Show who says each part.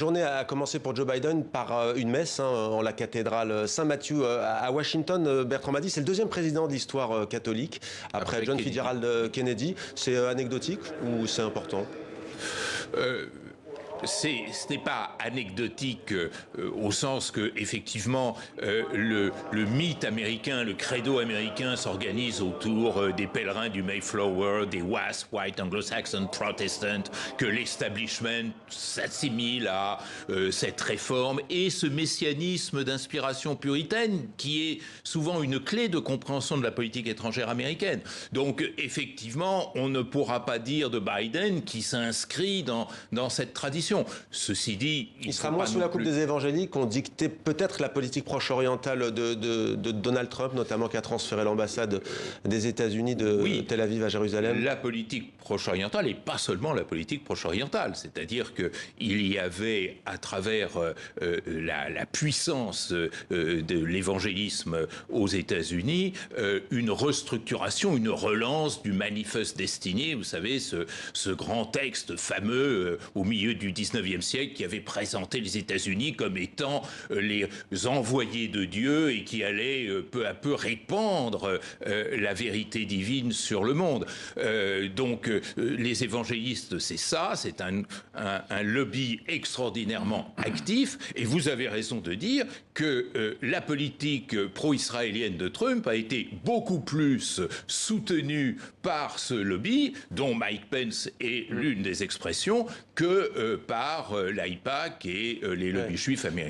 Speaker 1: La journée a commencé pour Joe Biden par une messe en la cathédrale Saint-Mathieu à Washington. Bertrand m'a dit c'est le deuxième président de l'histoire catholique après John
Speaker 2: Kennedy.
Speaker 1: Fitzgerald Kennedy. C'est anecdotique ou c'est important?
Speaker 2: Ce n'est pas anecdotique au sens que effectivement le mythe américain, le credo américain s'organise autour des pèlerins du Mayflower, des WASP, White Anglo-Saxon Protestant, que l'establishment s'assimile à cette réforme et ce messianisme d'inspiration puritaine qui est souvent une clé de compréhension de la politique étrangère américaine. Donc effectivement, on ne pourra pas dire de Biden qui s'inscrit dans cette tradition. Ceci dit,
Speaker 1: il sera moins sous la coupe des évangéliques, ont dicté peut-être la politique proche-orientale de Donald Trump, notamment qui a transféré l'ambassade des États-Unis de Tel Aviv à Jérusalem.
Speaker 2: La politique proche-orientale et pas seulement la politique proche-orientale, c'est-à-dire qu'il y avait à travers la puissance de l'évangélisme aux États-Unis une restructuration, une relance du Manifest Destiny, vous savez, ce grand texte fameux au milieu du 19e siècle qui avait présenté les États-Unis comme étant les envoyés de Dieu et qui allait peu à peu répandre la vérité divine sur le monde. Donc les évangélistes, c'est ça, c'est un lobby extraordinairement actif et vous avez raison de dire que la politique pro-israélienne de Trump a été beaucoup plus soutenue par ce lobby, dont Mike Pence est l'une des expressions, que par l'AIPAC et les lobbies juifs américains.